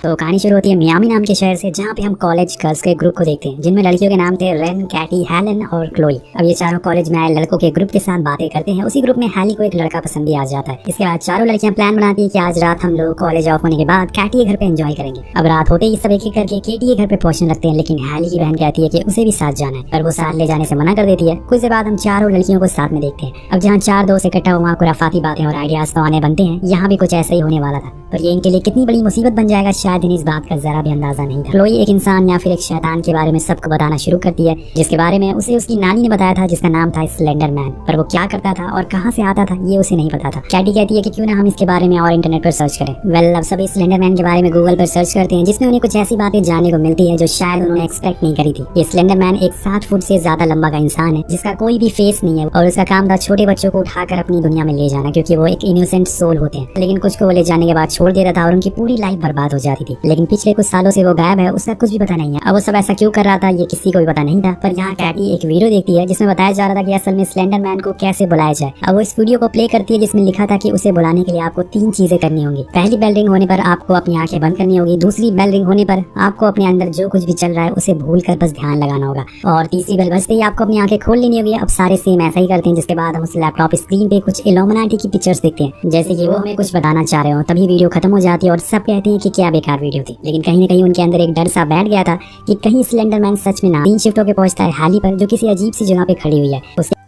तो कहानी शुरू होती है मियामी नाम के शहर से, जहाँ पे हम कॉलेज गर्ल्स के ग्रुप को देखते हैं, जिनमें लड़कियों के नाम थे रेन, कैटी, हेलन और क्लोई। अब ये चारों कॉलेज में आए लड़कों के ग्रुप के साथ बातें करते हैं। उसी ग्रुप में हैली को एक लड़का पसंद भी आ जाता है। इसके बाद चारों लड़कियां प्लान बनाती है कि आज रात हम लोग कॉलेज ऑफ होने के बाद कैटी के घर पे एंजॉय करेंगे। अब रात होते ही सब एक एक करके केटी के घर पे पहुंचने लगते हैं, लेकिन हैली की बहन कहती है कि उसे भी साथ जाना है, पर वो साथ ले जाने से मना कर देती है। कुछ देर बाद हम चारों लड़कियों को साथ में देखते हैं। अब जहाँ चार दोस्त इकट्ठा हुआ, वहाँ खुराफाती बातें और आइडियाज तो आने बनते हैं। यहाँ भी कुछ ऐसा ही होने वाला था, पर ये इनके लिए कितनी बड़ी मुसीबत बन जाएगा शायद इन्हें इस बात का जरा भी अंदाजा नहीं था। क्लोई एक इंसान या फिर एक शैतान के बारे में सबको बताना शुरू करती है, जिसके बारे में उसे उसकी नानी ने बताया था, जिसका नाम था स्लेंडर मैन। पर वो क्या करता था और कहाँ से आता था ये उसे नहीं पता था। कैटी कहती है कि क्यों ना हम इसके बारे में और इंटरनेट पर सर्च करें। वेल, अब सभी स्लेंडर मैन के बारे में गूगल पर सर्च करते हैं, जिसमें उन्हें कुछ ऐसी बातें जानने को मिलती है जो शायद उन्होंने एक्सपेक्ट नहीं करी थी। ये स्लेंडर मैन एक 7 फुट से ज्यादा लंबा का इंसान है, जिसका कोई भी फेस नहीं है, और उसका काम था छोटे बच्चों को उठाकर अपनी दुनिया में ले जाना, क्योंकि वो एक इनोसेंट सोल होते हैं। लेकिन कुछ को वो ले जाने के बाद छोड़ देता था और उनकी पूरी लाइफ बर्बाद हो जाती थी। लेकिन पिछले कुछ सालों से वो गायब है, उसका कुछ भी पता नहीं है। अब वो सब ऐसा क्यों कर रहा था ये किसी को भी पता नहीं था। पर यहाँ कैटी एक वीडियो देखती है, जिसमें बताया जा रहा था कि असल में स्लेंडर मैन को कैसे बुलाया जाए। अब वो इस वीडियो को प्ले करती है, जिसमें लिखा था कि उसे बुलाने के लिए आपको 3 चीजें करनी होंगी। पहली बेल रिंग होने पर आपको अपनी आंखें बंद करनी होगी। दूसरी बेल रिंग होने पर आपको अपने अंदर जो कुछ भी चल रहा है उसे भूल कर बस ध्यान लगाना होगा, और तीसरी बेल बजते ही आपको अपनी आंखें खोल लेनी होगी। अब सारे सेम ऐसा ही करते हैं, जिसके बाद हम उस लैपटॉप स्क्रीन पे कुछ इल्यूमिनाटी की पिक्चर्स देखते हैं, जैसे कि वो हमें कुछ बताना चाह रहे हो। तभी वीडियो खत्म हो जाती है और सब कहते हैं कि क्या बेकार वीडियो थी। लेकिन कहीं न कहीं उनके अंदर एक डर सा बैठ गया था कि कहीं स्लेंडर मैन सच में ना 3 शिफ्ट होकर पहुंचता है हैली पर, जो किसी अजीब सी जगह पे खड़ी हुई है, उसके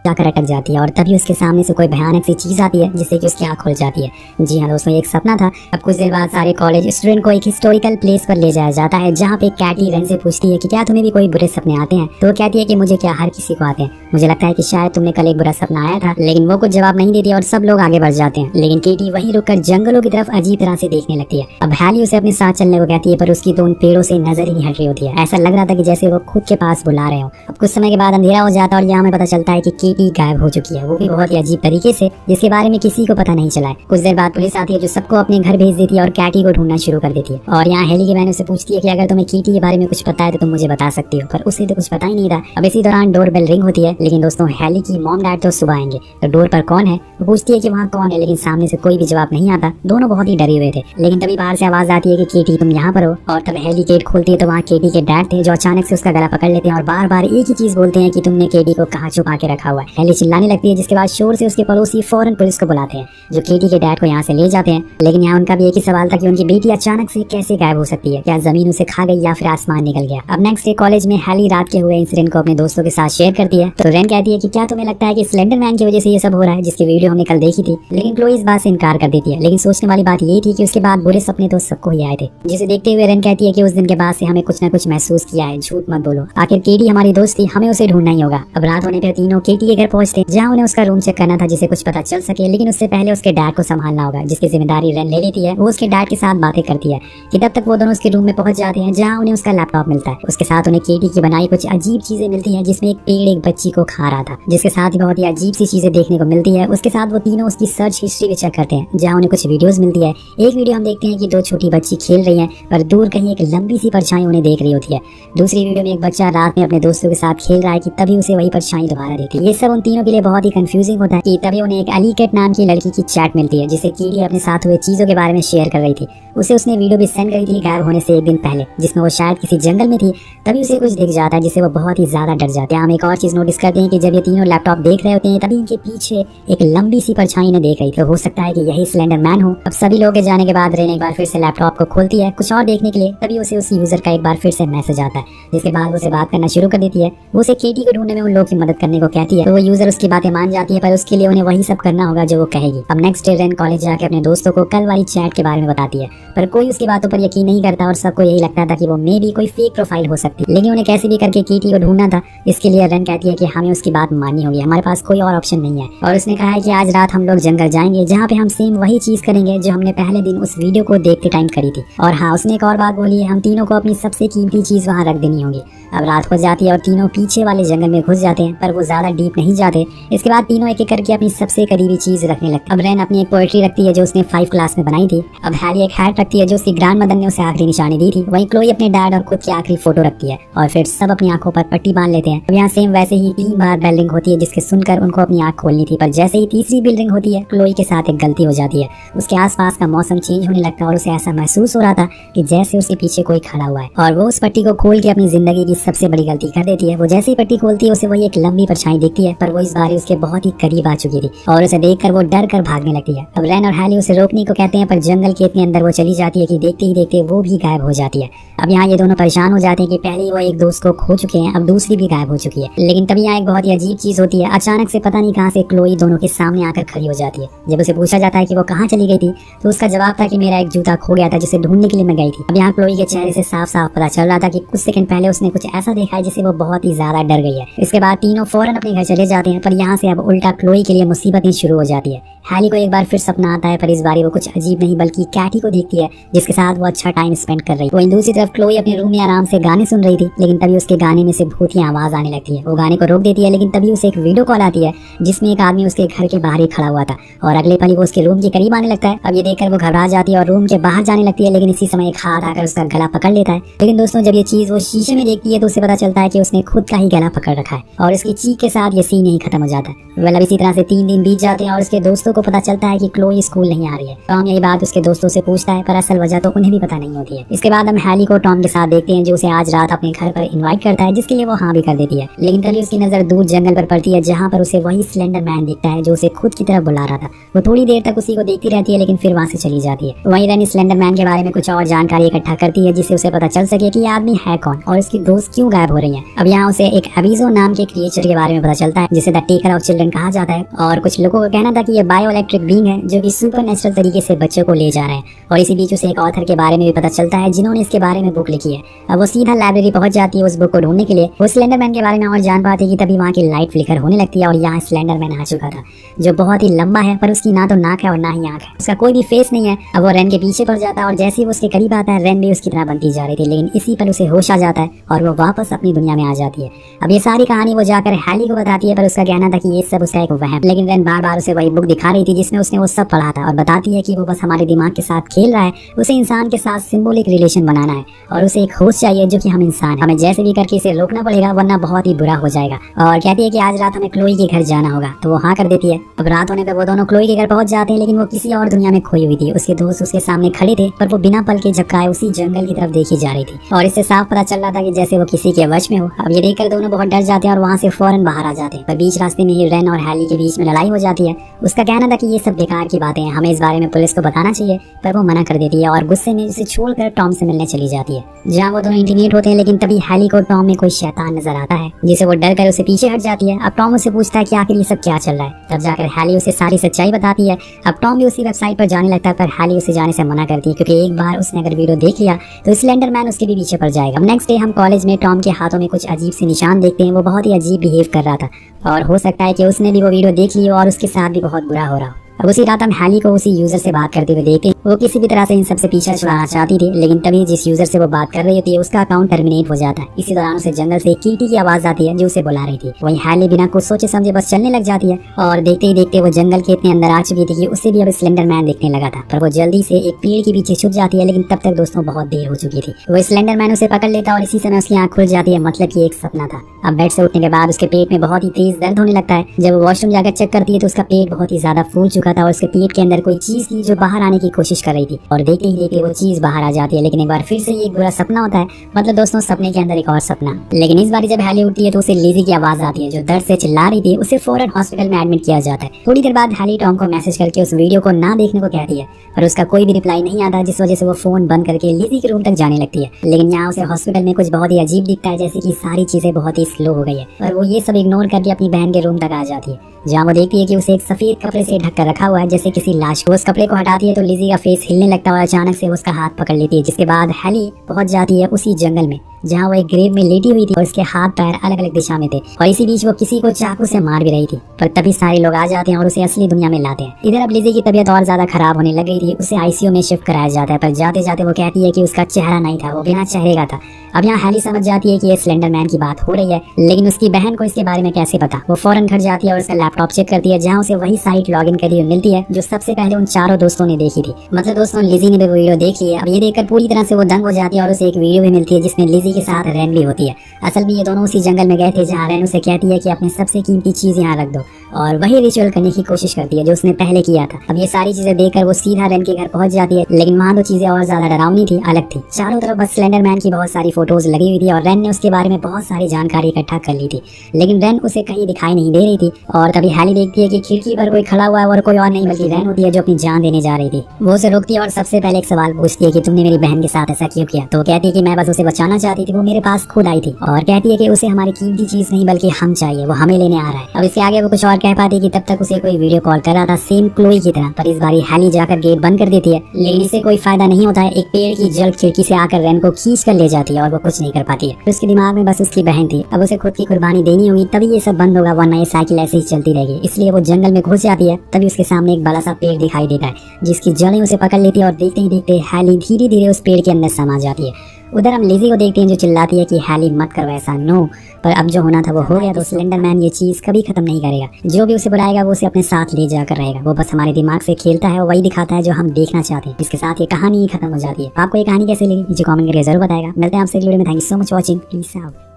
जाकर अटक जाती है। और तभी उसके सामने से कोई भयानक सी चीज आती है, जिससे कि उसकी आंख खुल जाती है। जी हाँ दोस्तों, एक सपना था। अब कुछ देर बाद सारे कॉलेज स्टूडेंट को एक हिस्टोरिकल प्लेस पर ले जाया जाता है, जहाँ पे कैटी रेन से पूछती है कि क्या तुम्हें भी कोई बुरे सपने आते हैं। तो वो कहती है कि मुझे क्या, हर किसी को आते हैं। मुझे लगता है कि शायद तुमने कल एक बुरा सपना आया था। लेकिन वो कुछ जवाब नहीं देती और सब लोग आगे बढ़ जाते हैं। लेकिन केटी वहीं रुककर जंगलों की तरफ अजीब तरह से देखने लगती है। अब हैली उसे अपने साथ चलने को कहती है, पर उसकी तो उन पेड़ों से नजर ही नहीं हट रही होती है। ऐसा लग रहा था कि जैसे वो खुद के पास बुला रहे हो। अब कुछ समय के बाद अंधेरा हो जाता है और यहाँ हमें पता चलता है कि केटी गायब हो चुकी है, वो भी बहुत ही अजीब तरीके से, जिसके बारे में किसी को पता नहीं चला है। कुछ देर बाद पुलिस आती है, जो सबको अपने घर भेज देती है और कैटी को ढूंढना शुरू कर देती है। और यहाँ हैली की बहन उससे पूछती है कि अगर तुम्हें केटी के बारे में कुछ पता है तो तुम मुझे बता सकती हो, पर उसे तो कुछ पता ही नहीं था। अब इसी दौरान डोर बेल रिंग होती है, लेकिन दोस्तों हैली की मॉम डैड तो सुबह आएंगे। तो डोर पर कौन है वो पूछती है कि वहाँ कौन है, लेकिन सामने से कोई भी जवाब नहीं आता। दोनों बहुत ही डरे हुए थे। लेकिन तभी बाहर से आवाज आती है कि केटी तुम यहाँ पर हो। और तब हैली गेट खोलती है तो वहाँ केटी के डैड थे, जो अचानक से उसका गला पकड़ लेते हैं और बार बार एक ही चीज बोलते हैं कि तुमने केटी को कहाँ छुपा के रखा हुआ है। हैली चिल्लाने लगती है, जिसके बाद शोर से उसके पड़ोसी फौरन पुलिस को बुलाते हैं, जो केटी के डैड को यहाँ से ले जाते हैं। लेकिन यहाँ उनका भी एक ही सवाल था कि उनकी बेटी अचानक से कैसे गायब हो सकती है, क्या जमीन उसे खा गई या फिर आसमान निकल गया। अब नेक्स्ट डे कॉलेज में हैली रात के हुए इंसिडेंट को अपने दोस्तों के साथ शेयर करती है। तो रेन कहती है कि क्या तुम्हें लगता है कि स्लेंडर मैन की वजह से ये सब हो रहा है, जिसकी वीडियो हमने कल देखी थी। लेकिन क्लोई इस बात से इनकार कर देती है। लेकिन सोचने वाली बात ये थी कि उसके बाद बुरे सपने तो सबको ही आए थे, जिसे देखते हुए रेन कहती है कि उस दिन के बाद से हमें कुछ न कुछ महसूस किया है। झूठ मत बोलो, आखिर केटी हमारी दोस्त थी, हमें उसे ढूंढना ही होगा। अब रात होने पर तीनों केटी के घर पहुंचते, जहाँ उन्हें उसका रूम चेक करना था, जिसे कुछ पता चल सके। लेकिन उससे पहले उसके डैड को संभालना होगा, जिसकी जिम्मेदारी रेन ले लेती है। वो उसके डैड के साथ बातें करती है कि तब तक वो दोनों उसके रूम में पहुंच जाते हैं, जहां उन्हें उसका लैपटॉप मिलता है। उसके साथ उन्हें केटी की बनाई कुछ अजीब चीजें मिलती हैं, जिसमें एक पेड़ एक बच्ची को खा रहा था, जिसके साथ ही बहुत ही अजीब सी चीजें देखने को मिलती है। उसके साथ वो तीनों उसकी सर्च हिस्ट्री भी चेक करते हैं, जहाँ उन्हें कुछ वीडियोस मिलती है। एक वीडियो हम देखते हैं कि 2 छोटी बच्ची खेल रही हैं, पर दूर कहीं एक लंबी सी परछाई उन्हें देख रही होती है। दूसरी वीडियो में एक बच्चा रात में अपने दोस्तों के साथ खेल रहा है कि तभी उसे वही परछाई दोबारा देती है। ये सब उन तीनों के लिए बहुत ही कंफ्यूजिंग होता है कि तभी उन्हें एक अलीकेट नाम की लड़की की चैट मिलती है, जिसे केटी अपने साथ हुए चीजों के बारे में शेयर कर रही थी। उसे उसने वीडियो भी सेंड करी थी गायब होने से एक दिन पहले, जिसमें वो शायद किसी जंगल में थी। तभी उसे कुछ दिख जाता है, जिससे वो बहुत ही ज्यादा डर जाते हैं। हम एक और चीज नोटिस करते हैं कि जब ये तीनों लैपटॉप देख रहे होते हैं, तभी इनके पीछे एक लंबी सी परछाई इन्हें देख रही थी। हो सकता है कि यही स्लेंडर मैन हो। अब सभी लोगों के जाने के बाद रेन एक बार फिर से लैपटॉप को खोलती है कुछ और देखने के लिए। तभी उसे उस यूजर का एक बार फिर से मैसेज आता है, जिसके बाद वो उसे बात करना शुरू कर देती है। वो उसे केटी को ढूंढने में उन लोगों की मदद करने को कहती है। तो वो यूजर उसकी बातें मान जाती है, पर उसके लिए उन्हें वही सब करना होगा जो वो कहेगी। अब नेक्स्ट डे रेन कॉलेज जाकर अपने दोस्तों को कल वाली चैट के बारे में बताती है, पर कोई उसकी बातों पर यकीन नहीं करता और सबको यही लगता था कि वो मे भी कोई फेक प्रोफाइल हो सकती है। लेकिन उन्हें कैसे भी करके केटी को ढूंढना था। इसके लिए रेन कहती है कि हमें उसकी बात माननी होगी, हमारे पास कोई और ऑप्शन नहीं है। और उसने कहा है कि आज रात हम लोग जंगल जाएंगे, जहाँ पे हम सेम वही चीज करेंगे जो हमने पहले दिन उस वीडियो को देखते टाइम करी थी। और हाँ, उसने एक और बात बोली है, हम तीनों को अपनी सबसे कीमती चीज वहाँ रख देनी होगी। अब रात हो जाती है और तीनों पीछे वाले जंगल में घुस जाते हैं, पर वो ज्यादा डीप रुक नहीं जाते। इसके बाद तीनों एक एक करके अपनी सबसे करीबी चीज रखने लगते। अब रेन अपनी एक पोएट्री रखती है जो उसने 5 क्लास में बनाई थी। अब हैरी एक हैट रखती है जो उसकी ग्रैंड मदर ने उसे आखिरी निशानी दी थी। वहीं क्लोई अपने डैड और खुद की आखिरी फोटो रखती है और फिर सब अपनी आंखों पर पट्टी बांध लेते हैं। अब यहाँ सेम वैसे ही 3 बार बेल रिंग होती है जिसके सुनकर उनको अपनी आंख खोलनी थी, पर जैसे ही तीसरी बेल रिंग होती है क्लोई के साथ एक गलती हो जाती है। उसके आसपास का मौसम चेंज होने लगता है और उसे ऐसा महसूस हो रहा था कि जैसे उसके पीछे कोई खड़ा हुआ है और वो उस पट्टी को खोल के अपनी जिंदगी की सबसे बड़ी गलती कर देती है। वो जैसे ही पट्टी खोलती है उसे वही एक लंबी परछाई दिखती है, पर वो इस बार उसके बहुत ही करीब आ चुकी थी और उसे देखकर वो डर कर भागने लगती है। अब रेन और हैली उसे रोकने को कहते हैं, पर जंगल के इतने अंदर वो चली जाती है कि देखते ही देखते वो भी गायब हो जाती है। अब यहाँ ये दोनों परेशान हो जाते हैं कि पहले वो एक दोस्त को खो चुके हैं, अब दूसरी भी गायब हो चुकी है। लेकिन तभी यहाँ एक बहुत ही अजीब चीज होती है। अचानक से पता नहीं कहाँ से क्लोई दोनों के सामने आकर खड़ी हो जाती है। जब उसे पूछा जाता है कि वो कहाँ चली गई थी तो उसका जवाब था कि मेरा एक जूता खो गया था जिसे ढूंढने के लिए मैं गई थी। अब यहाँ क्लोई के चेहरे से साफ साफ पता चल रहा था कि कुछ सेकंड पहले उसने कुछ ऐसा देखा है जिससे वो बहुत ही ज्यादा डर गई है। इसके बाद तीनों फौरन अपने घर चले जाते हैं, पर यहाँ से अब उल्टा क्लोई के लिए मुसीबतें शुरू हो जाती है। हैली को एक बार फिर सपना आता है, पर इस बार वो कुछ अजीब नहीं बल्कि कैटी को देखती है जिसके साथ वो अच्छा टाइम स्पेंड कर रही है। वहीं दूसरी तरफ क्लोई अपने रूम में आराम से गाने सुन रही थी, लेकिन तभी उसके गाने में से भूत की आवाज आने लगती है। वो गाने को रोक देती है, लेकिन तभी उसे एक वीडियो कॉल आती है जिसमें एक आदमी उसके घर के बाहर ही खड़ा हुआ था और अगले पल ही वो उसके रूम के करीब आने लगता है। अब ये देखकर वो घबरा जाती है और रूम के बाहर जाने लगती है, लेकिन इसी समय एक हाथ आकर उसका गला पकड़ लेता है। लेकिन दोस्तों जब ये चीज वो शीशे में देखती है तो उसे पता चलता है कि उसने खुद का ही गला पकड़ रखा है और इसकी चीख के साथ ये सीन ही खत्म हो जाता है। मतलब इसी तरह से 3 दिन बीत जाते हैं और उसके दोस्तों को पता चलता है कि क्लोई स्कूल नहीं आ रही है। टॉम यही बात उसके दोस्तों से पूछता है, पर असल वजह तो उन्हें भी पता नहीं होती है। इसके बाद हम हैली को टॉम के साथ देखते हैं जो उसे आज रात अपने घर पर इन्वाइट करता है, जिसके लिए वो हाँ भी कर देती है। लेकिन तभी उसकी नजर दूर जंगल पर पड़ती है जहाँ पर उसे वही स्लेंडर मैन दिखता है जो उसे खुद की तरफ बुला रहा था। वो थोड़ी देर तक उसी को देखती रहती है, लेकिन फिर वहाँ से चली जाती है। वहीं रेन स्लेंडर मैन के बारे में कुछ और जानकारी इकट्ठा करती है जिससे उसे पता चल सके कि ये आदमी है कौन और इसकी दोस्त क्यों गायब हो रही है। अब यहाँ उसे एक एबिजो नाम के क्रिएचर के बारे में पता चलता है जिसे द टेकर ऑफ चिल्ड्रन कहा जाता है और कुछ लोगों का कहना था कि ये बायो इलेक्ट्रिक बीइंग है जो कि सुपर नेचुरल तरीके से बच्चों को ले जा रहे हैं। और इसी बीच उसे एक ऑथर के बारे में भी पता चलता है जिन्होंने इसके बारे में बुक लिखी है। अब वो सीधा लाइब्रेरी पहुंच जाती है उस बुक को ढूंढने के लिए। वो स्लेंडर मैन के बारे में और जान पाती है कि तभी वहाँ की लाइट फ्लिकर होने लगती है और यहाँ स्लेंडर मैन आ चुका था जो बहुत ही लंबा है, पर उसकी ना तो नाक है और ना ही आंख है। उसका कोई भी फेस नहीं है। अब वो रेन के पीछे पड़ जाता है और जैसे ही वो उसके करीब आता है रेन भी उसकी तरह बनती जा रही थी, लेकिन इसी पर उसे होश आ जाता है और वो वापस अपनी दुनिया में आ जाती है। अब ये सारी कहानी वो जाकर हैली को बताती है, पर उसका कहना था कि ये सब उसका एक वहम। लेकिन रेन बार बार उसे वही बुक दिखा रही थी जिसमें उसने वो सब पढ़ा था और बताती है कि वो बस हमारे दिमाग के साथ खेल रहा है। उसे इंसान के साथ सिंबॉलिक रिलेशन बनाना है और उसे एक होश चाहिए जो कि हम इंसान हैं। हमें जैसे भी करके इसे रोकना पड़ेगा वरना बहुत ही बुरा हो जाएगा। और कहती है कि आज रात हमें क्लोई के घर जाना होगा, तो वो हाँ कर देती है। अब रात होने पर वो दोनों क्लोई के घर पहुंच जाते हैं, लेकिन वो किसी और दुनिया में खोई हुई थी। उसके दोस्त उसके सामने खड़े थे, पर वो बिना पल के झपकाए उसी जंगल की तरफ देखी जा रही थी और इससे साफ पता चल रहा था कि जैसे वो किसी के वश में हो। अब ये देखकर दोनों बहुत डर जाते हैं और वहाँ से फौरन बाहर आ जाते हैं, पर बीच रास्ते में ही रेन और हैली के बीच में लड़ाई हो जाती है। उसका कहना था कि ये सब बेकार की बातें हैं, हमें इस बारे में पुलिस को बताना चाहिए, पर वो मना कर देती है और गुस्से में उसे छोड़कर टॉम से मिलने चली जाती है जहाँ वो दोनों इंटीमेट होते हैं। लेकिन तभी हैली को टॉम में कोई शैतान नजर आता है जिसे वो डर कर उसे पीछे हट जाती है। अब टॉम उससे पूछता है कि आखिर ये सब क्या चल रहा है। तब जाकर हैली उसे सारी सच्चाई बताती है। अब टॉम भी उसी वेबसाइट पर जाने लगता है, पर हैली उसे जाने से मना करती है क्योंकि एक बार उसने अगर वीडियो देख लिया तो स्लेंडर मैन उसके भी पीछे पड़ जाएगा। नेक्स्ट डे हम कॉलेज में टॉम के हाथों में कुछ अजीब से निशान देखते हैं। वो बहुत ही अजीब बिहेव कर रहा था और हो सकता है कि उसने भी वो वीडियो देख ली और उसके साथ भी बहुत बुरा हो रहा हो। अब उसी रात हम हैली को उसी यूजर से बात करते हुए देखते हैं। वो किसी भी तरह से इन सबसे पीछा छुड़ाना चाहती थी, लेकिन तभी जिस यूजर से वो बात कर रही होती है उसका अकाउंट टर्मिनेट हो जाता है। इसी दौरान उसे जंगल से कीटी की आवाज आती है जो उसे बुला रही थी। वहीं हैली बिना कुछ सोचे समझे बस चलने लग जाती है और देखते ही देखते वो जंगल के इतने अंदर आ चुकी थी कि उसे भी अब स्लेंडर मैन दिखने लगा था। पर वो जल्दी से एक पेड़ के पीछे छुप जाती है, लेकिन तब तक दोस्तों बहुत देर हो चुकी थी। वो स्लेंडर मैन उसे पकड़ लेता और इसी समय उसकी आंख खुल जाती है, मतलब कि एक सपना था। अब बेड से उठने के बाद उसके पेट में बहुत ही तेज दर्द होने लगता है। जब वो वॉशरूम जाकर चेक करती है तो उसका पेट बहुत ही ज्यादा फूल चुका था और उसके पेट के अंदर कोई चीज थी जो बाहर आने की कोशिश कर रही थी और देखते ही देखते वो चीज बाहर आ जाती है। लेकिन एक बार फिर से ये एक बुरा सपना होता है, मतलब दोस्तों सपने के अंदर एक और सपना। लेकिन इस बार जब हैली उठती है तो उसे लिज़ी की आवाज आती है जो दर्द से चिल्ला रही थी। उसे फौरन हॉस्पिटल में एडमिट किया जाता है। थोड़ी देर बाद हैली टॉम को मैसेज करके उस वीडियो को ना देखने को कहती है, पर उसका कोई भी रिप्लाई नहीं आता, जिस वजह से वो फोन बंद करके लिज़ी के रूम तक जाने लगती है। लेकिन यहाँ उसे हॉस्पिटल में कुछ बहुत ही अजीब दिखता है, जैसे कि सारी चीजें बहुत ही स्लो हो गई है और वो ये सब इग्नोर करके अपनी बहन के रूम तक आ जाती है जहाँ वो देखती है कि उसे एक सफेद कपड़े से ढककर रखा हुआ है जैसे किसी लाश को। उस कपड़े को हटाती है तो लिज़ी का फेस हिलने लगता है और अचानक से उसका हाथ पकड़ लेती है, जिसके बाद हैली पहुंच जाती है उसी जंगल में जहाँ वो एक ग्रेव में लेटी हुई थी और उसके हाथ पैर अलग अलग दिशा में थे और इसी बीच वो किसी को चाकू से मार भी रही थी। पर तभी सारे लोग आ जाते हैं और उसे असली दुनिया में लाते हैं। इधर अब लिज़ी की तबीयत और ज्यादा खराब होने लग गई थी। उसे आईसीयू में शिफ्ट कराया जाता है, पर जाते जाते वो कहती है कि उसका चेहरा नहीं था, वो बिना चेहरे का था। अब यहाँ हैली समझ जाती है कि ये स्लेंडर मैन की बात हो रही है, लेकिन उसकी बहन को इसके बारे में कैसे पता। वो फौरन घर जाती है और उसका लैपटॉप चेक करती है, जहाँ उसे वही साइट लॉगिन करी हुई मिलती है जो सबसे पहले उन चारों दोस्तों ने देखी थी। मतलब दोस्तों, लिज़ी ने भी वो वीडियो देख ली है। अब ये देखकर पूरी तरह से वो दंग हो जाती है और उसे एक वीडियो भी मिलती है जिसमें लिज़ी के साथ रैन भी होती है। असल में ये दोनों उसी जंगल में गए थे जहाँ रैन उसे कहती है कि अपने सबसे कीमती चीज यहाँ रख दो, और वही रिचुअल करने की कोशिश करती है जो उसने पहले किया था। अब ये सारी चीजें देखकर वो सीधा रैन के घर पहुंच जाती है, लेकिन वहाँ तो चीजें और ज्यादा डरावनी थी, अलग थी। चारों तरफ बस स्लेंडर मैन की बहुत सारी फोटोज लगी हुई थी और रैन ने उसके बारे में बहुत सारी जानकारी इकट्ठा कर ली थी, लेकिन रैन उसे कहीं दिखाई नहीं दे रही थी। और तभी हैली देखती है कि खिड़की पर कोई खड़ा हुआ है और कोई और नहीं बल्कि रैन होती है जो अपनी जान देने जा रही थी। वो उसे रोकती है और सबसे पहले एक सवाल पूछती है कि तुमने मेरी बहन के साथ ऐसा क्यों किया। तो कहती है कि मैं बस उसे बचाना चाहती थी, वो मेरे पास खुद आई थी, और कहती है कि उसे हमारी कीमती चीज नहीं बल्कि हम चाहिए, वो हमें लेने आ रहा है। अब इसके आगे वो कुछ और कह पाती कि तब तक उसे कोई वीडियो कॉल कर रहा था सेम क्लोई की तरह, पर इस बार हैली जाकर गेट बंद कर देती है, लेकिन इससे कोई फायदा नहीं होता है। एक पेड़ की जड़ खिड़की से आकर रैन को खींच कर ले जाती है और वो कुछ नहीं कर पाती है। उसके दिमाग में बस उसकी बहन थी। अब उसे खुद की कुर्बानी देनी होगी, तभी ये सब बंद होगा, वरना ये साइकिल ऐसे ही चलती रहेगी। इसलिए वो जंगल में घुस जाती है। तभी उसके सामने एक बड़ा सा पेड़ दिखाई देता है जिसकी जड़ें उसे पकड़ लेती है और देखते ही देखते हैली धीरे धीरे उस पेड़ के अंदर समा जाती है। उधर हम लिज़ी को देखते हैं जो चिल्लाती है कि हैली मत करो ऐसा, नो। पर अब जो होना था वो हो गया, तो स्लेंडर मैन ये चीज कभी खत्म नहीं करेगा। जो भी उसे बुलाएगा वो उसे अपने साथ ले जाकर रहेगा। वो बस हमारे दिमाग से खेलता है और वही दिखाता है जो हम देखना चाहते हैं। इसके साथ ये कहानी ही खत्म हो जाती है। आपको ये कहानी कैसे लगी नीचे कमेंट करके जरूर बताएगा। मिलते हैं आपसे अगली वीडियो में। Thank you so much watching. Peace out.